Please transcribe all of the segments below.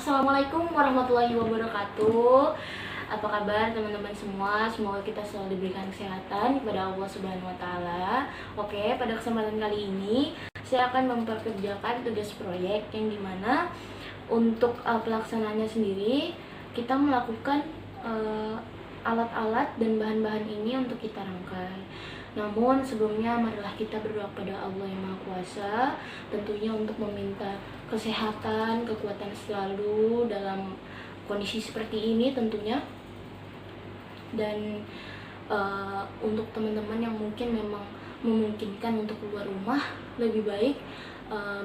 Assalamualaikum warahmatullahi wabarakatuh. Apa kabar teman-teman semua? Semoga kita selalu diberikan kesehatan kepada Allah Subhanahu wa taala. Oke, pada kesempatan kali ini saya akan memperkerjakan tugas proyek yang dimana untuk pelaksanaannya sendiri kita melakukan alat-alat dan bahan-bahan ini untuk kita rangkai. Namun sebelumnya marilah kita berdoa kepada Allah yang Maha Kuasa, tentunya untuk meminta kesehatan, kekuatan selalu dalam kondisi seperti ini tentunya. Dan untuk teman-teman yang mungkin memang memungkinkan untuk keluar rumah, lebih baik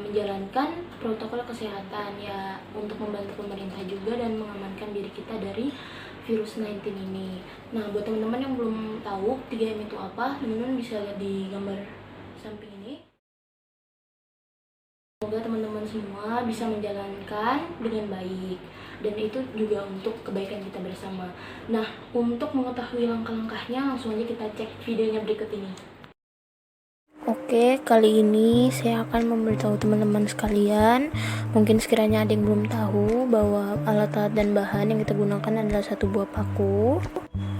menjalankan protokol kesehatan ya, untuk membantu pemerintah juga dan mengamankan diri kita dari virus 19 ini. Nah, buat teman-teman yang belum tahu 3M itu apa, teman-teman bisa lihat di gambar samping ini. Semoga teman-teman semua bisa menjalankan dengan baik, dan itu juga untuk kebaikan kita bersama. Nah, untuk mengetahui langkah-langkahnya, langsung aja kita cek videonya berikut ini. Oke, kali ini saya akan memberitahu teman-teman sekalian, mungkin sekiranya ada yang belum tahu, bahwa alat-alat dan bahan yang kita gunakan adalah satu buah paku.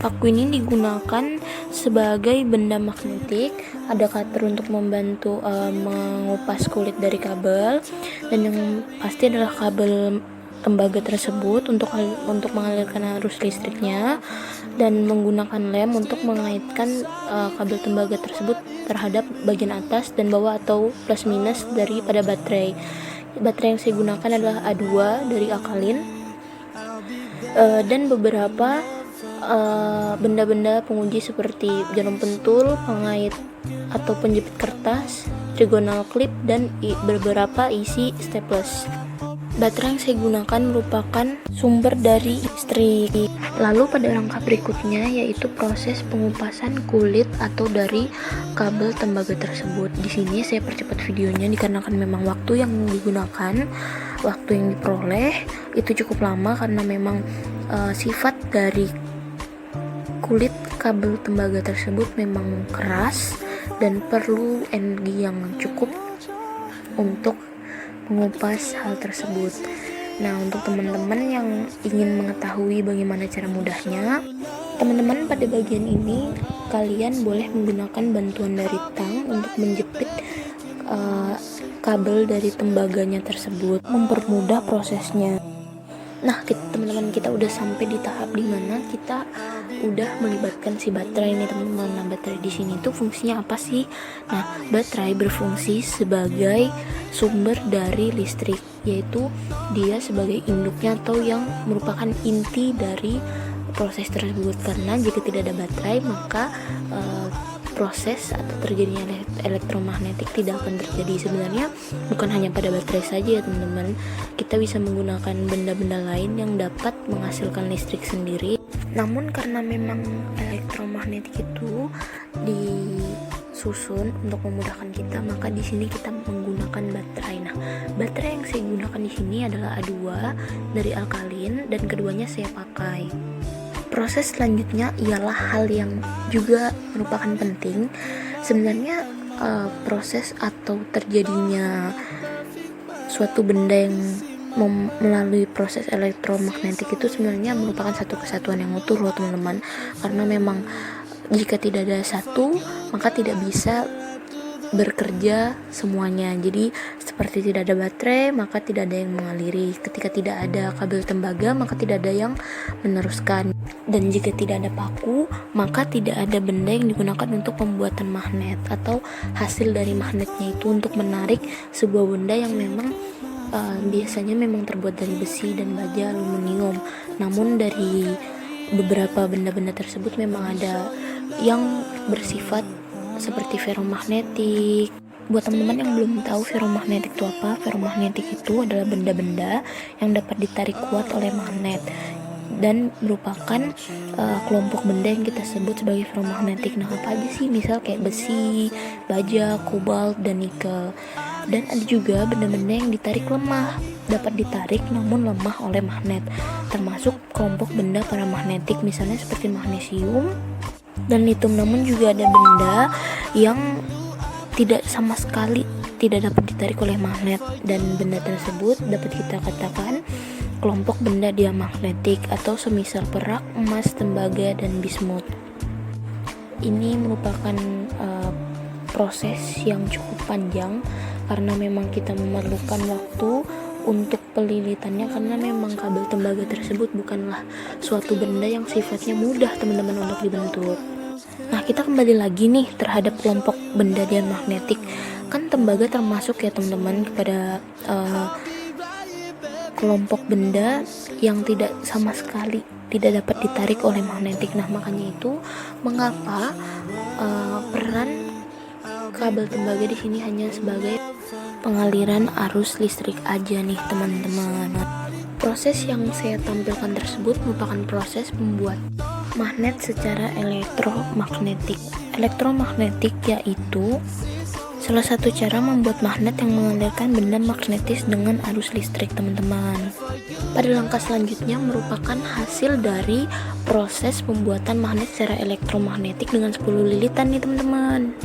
Paku ini digunakan sebagai benda magnetik, ada cutter untuk membantu mengupas kulit dari kabel, dan yang pasti adalah kabel tembaga tersebut untuk mengalirkan arus listriknya, dan menggunakan lem untuk mengaitkan kabel tembaga tersebut terhadap bagian atas dan bawah atau plus minus daripada baterai. Baterai yang saya gunakan adalah A2 dari Alkalin, dan beberapa benda-benda penguji seperti jarum pentul, pengait atau penjepit kertas, trigonal clip, dan beberapa isi staples. Baterai yang saya gunakan merupakan sumber dari listrik. Lalu pada langkah berikutnya yaitu proses pengupasan kulit atau dari kabel tembaga tersebut. Di sini saya percepat videonya dikarenakan memang waktu yang digunakan, waktu yang diperoleh itu cukup lama karena memang sifat dari kulit kabel tembaga tersebut memang keras dan perlu energi yang cukup untuk mengupas hal tersebut. Nah, untuk teman-teman yang ingin mengetahui bagaimana cara mudahnya, teman-teman pada bagian ini kalian boleh menggunakan bantuan dari tang untuk menjepit kabel dari tembaganya tersebut, mempermudah prosesnya. Nah, teman-teman, kita udah sampai di tahap dimana kita udah melibatkan si baterai ini, teman-teman. Nah, baterai di sini tuh fungsinya apa sih? Nah, baterai berfungsi sebagai sumber dari listrik, yaitu dia sebagai induknya atau yang merupakan inti dari proses tersebut. Karena jika tidak ada baterai, maka proses atau terjadinya elektromagnetik tidak akan terjadi. Sebenarnya bukan hanya pada baterai saja ya teman-teman, kita bisa menggunakan benda-benda lain yang dapat menghasilkan listrik sendiri. Namun karena memang elektromagnetik itu disusun untuk memudahkan kita, maka di sini kita menggunakan baterai. Nah, baterai yang saya gunakan di sini adalah A2 dari Alkalin, dan keduanya saya pakai. Proses selanjutnya ialah hal yang juga merupakan penting. Sebenarnya proses atau terjadinya suatu benda yang melalui proses elektromagnetik itu sebenarnya merupakan satu kesatuan yang utuh loh teman-teman. Karena memang jika tidak ada satu, maka tidak bisa bekerja semuanya. Jadi seperti tidak ada baterai, maka tidak ada yang mengaliri. Ketika tidak ada kabel tembaga, maka tidak ada yang meneruskan. Dan jika tidak ada paku, maka tidak ada benda yang digunakan untuk pembuatan magnet atau hasil dari magnetnya itu untuk menarik sebuah benda yang memang biasanya memang terbuat dari besi dan baja aluminium. Namun dari beberapa benda-benda tersebut memang ada yang bersifat seperti ferromagnetik. Buat teman-teman yang belum tahu ferromagnetik itu apa, ferromagnetik itu adalah benda-benda yang dapat ditarik kuat oleh magnet dan merupakan kelompok benda yang kita sebut sebagai ferromagnetik. Nah, apa aja sih? Misal kayak besi, baja, kobalt, dan nikel. Dan ada juga benda-benda yang ditarik lemah, dapat ditarik namun lemah oleh magnet, termasuk kelompok benda paramagnetik, misalnya seperti magnesium dan litium. Namun juga ada benda yang tidak sama sekali tidak dapat ditarik oleh magnet, dan benda tersebut dapat kita katakan kelompok benda diamagnetik atau semisal perak, emas, tembaga, dan bismut. Ini merupakan proses yang cukup panjang karena memang kita memerlukan waktu untuk pelilitannya, karena memang kabel tembaga tersebut bukanlah suatu benda yang sifatnya mudah teman-teman untuk dibentuk. Nah, kita kembali lagi nih terhadap kelompok benda diamagnetik. Kan tembaga termasuk ya teman-teman kepada kelompok benda yang tidak sama sekali tidak dapat ditarik oleh magnetik. Nah, makanya itu mengapa peran kabel tembaga di sini hanya sebagai pengaliran arus listrik aja nih teman-teman. Proses yang saya tampilkan tersebut merupakan proses membuat magnet secara elektromagnetik. Elektromagnetik yaitu salah satu cara membuat magnet yang mengalirkan benda magnetis dengan arus listrik teman-teman. Pada langkah selanjutnya merupakan hasil dari proses pembuatan magnet secara elektromagnetik dengan 10 lilitan nih teman-teman.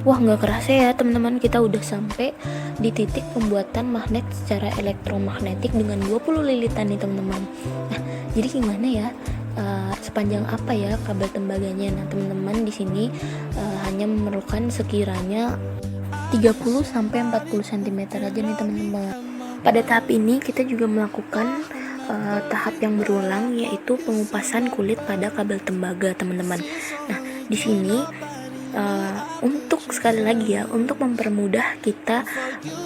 Wah, nggak kerasa ya teman-teman, kita udah sampai di titik pembuatan magnet secara elektromagnetik dengan 20 lilitan nih teman-teman. Nah, jadi gimana ya? Sepanjang apa ya kabel tembaganya? Nah, teman-teman di sini hanya memerlukan sekiranya 30 sampai 40 cm aja nih teman-teman. Pada tahap ini kita juga melakukan tahap yang berulang, yaitu pengupasan kulit pada kabel tembaga teman-teman. Nah, di sini untuk sekali lagi ya, untuk mempermudah kita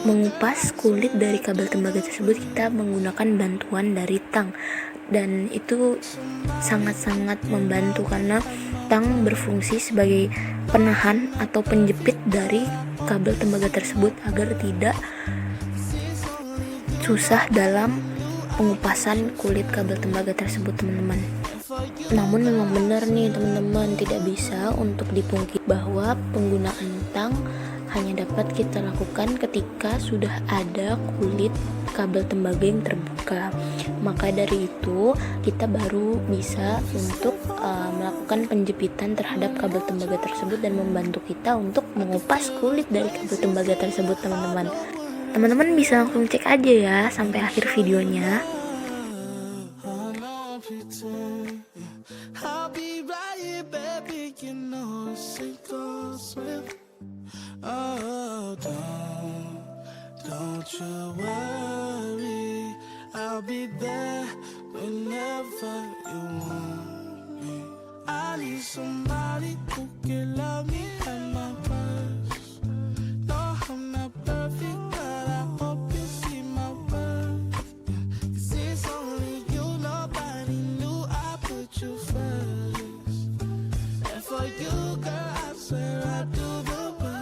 mengupas kulit dari kabel tembaga tersebut, kita menggunakan bantuan dari tang, dan itu sangat-sangat membantu karena tang berfungsi sebagai penahan atau penjepit dari kabel tembaga tersebut agar tidak susah dalam pengupasan kulit kabel tembaga tersebut teman-teman. Namun memang benar nih teman-teman, tidak bisa untuk dipungkiri bahwa penggunaan tang hanya dapat kita lakukan ketika sudah ada kulit kabel tembaga yang terbuka. Maka dari itu kita baru bisa untuk melakukan penjepitan terhadap kabel tembaga tersebut dan membantu kita untuk mengupas kulit dari kabel tembaga tersebut teman-teman. Teman-teman bisa langsung cek aja ya sampai akhir videonya. I'll be right here, baby, you know, sink or swim. Oh, don't you worry, I'll be there whenever you want me. I need somebody who can love me at my worst. No, I'm not perfect, but I hope you see my worth. 'Cause it's only you, nobody knew I put you first. And for you, girl, I swear I do the worst.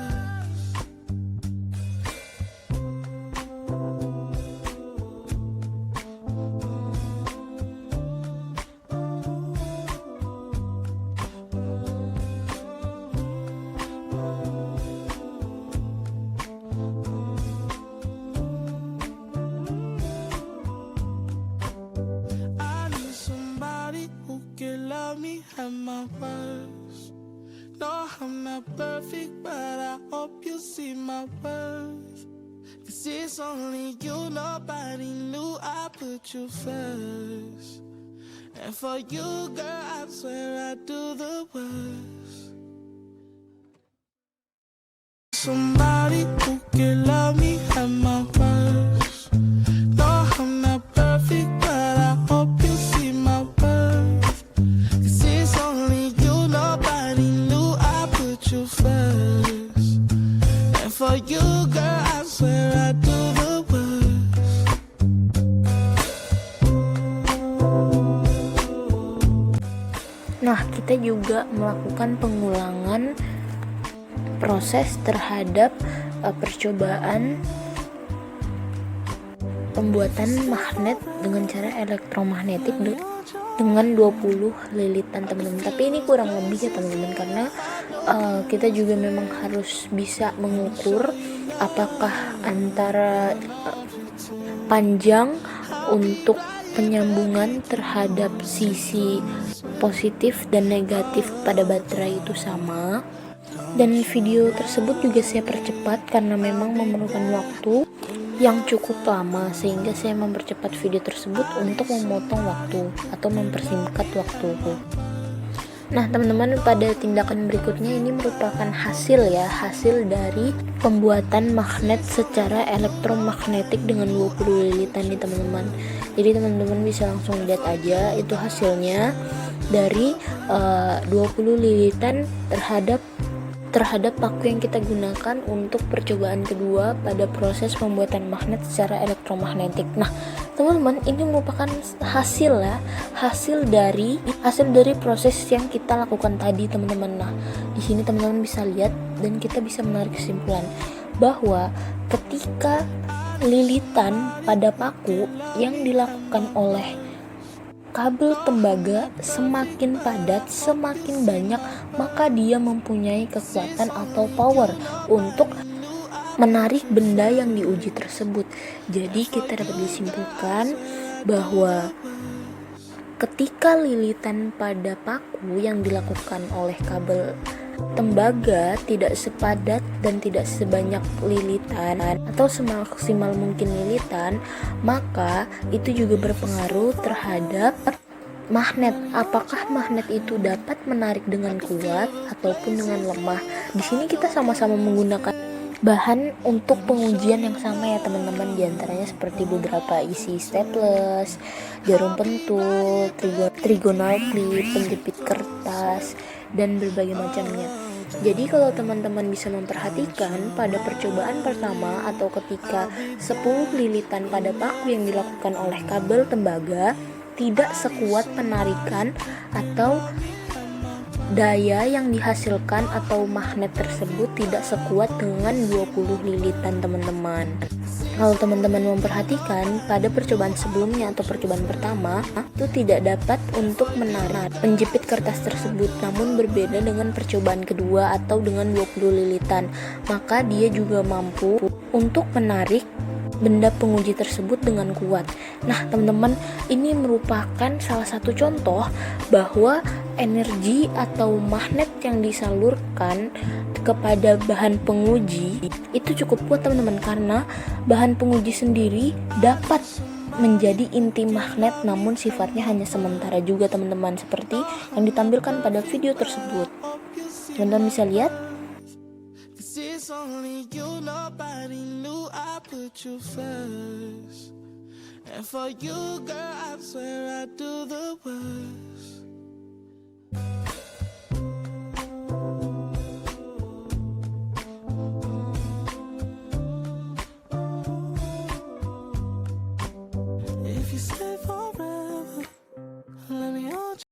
I need somebody who can love me at my worst. No, I'm not perfect, but I hope you see my worth. 'Cause it's only you, nobody knew I put you first. And for you, girl, I swear I do the worst. Somebody who can love me at my worst. No, I'm not perfect, but I hope you see my worth. 'Cause it's only you, nobody knew I put you first. And for you, girl, I swear I do the worst. Nah, kita juga melakukan pengulangan proses terhadap percobaan pembuatan magnet dengan cara elektromagnetik dengan 20 lilitan teman-teman. Tapi ini kurang lebih ya teman-teman, karena kita juga memang harus bisa mengukur apakah antara panjang untuk penyambungan terhadap sisi positif dan negatif pada baterai itu sama, Dan video tersebut juga saya percepat karena memang memerlukan waktu yang cukup lama, sehingga saya mempercepat video tersebut untuk memotong waktu atau mempersingkat waktuku. Nah teman-teman, pada tindakan berikutnya ini merupakan hasil dari pembuatan magnet secara elektromagnetik dengan 20 lilitan nih teman-teman. Jadi teman-teman bisa langsung lihat aja itu hasilnya dari 20 lilitan terhadap paku yang kita gunakan untuk percobaan kedua pada proses pembuatan magnet secara elektromagnetik. Nah, teman-teman, ini merupakan hasil dari proses yang kita lakukan tadi, teman-teman. Nah, di sini teman-teman bisa lihat dan kita bisa menarik kesimpulan bahwa ketika lilitan pada paku yang dilakukan oleh kabel tembaga semakin padat, semakin banyak, maka dia mempunyai kekuatan atau power untuk menarik benda yang diuji tersebut. Jadi kita dapat disimpulkan bahwa ketika lilitan pada paku yang dilakukan oleh kabel tembaga tidak sepadat dan tidak sebanyak lilitan atau semaksimal mungkin lilitan, maka itu juga berpengaruh terhadap magnet. Apakah magnet itu dapat menarik dengan kuat ataupun dengan lemah? Di sini kita sama-sama menggunakan bahan untuk pengujian yang sama ya teman-teman, diantaranya seperti beberapa isi staples, jarum pentul, trigonal clip, penjepit kertas, dan berbagai macamnya. Jadi kalau teman-teman bisa memperhatikan pada percobaan pertama atau ketika 10 lilitan pada paku yang dilakukan oleh kabel tembaga tidak sekuat penarikan atau daya yang dihasilkan atau magnet tersebut tidak sekuat dengan 20 lilitan teman-teman. Kalau teman-teman memperhatikan pada percobaan sebelumnya atau percobaan pertama itu tidak dapat untuk menarik penjepit kertas tersebut, namun berbeda dengan percobaan kedua atau dengan 20 lilitan, maka dia juga mampu untuk menarik benda penguji tersebut dengan kuat. Nah teman-teman, ini merupakan salah satu contoh bahwa energi atau magnet yang disalurkan kepada bahan penguji itu cukup kuat teman-teman, karena bahan penguji sendiri dapat menjadi inti magnet, namun sifatnya hanya sementara juga teman-teman, seperti yang ditampilkan pada video tersebut. Teman-teman bisa lihat. It's only you, nobody knew I put you first. And for you, girl, I swear I do the worst. If you stay forever, let me hold you.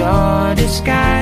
your disguise.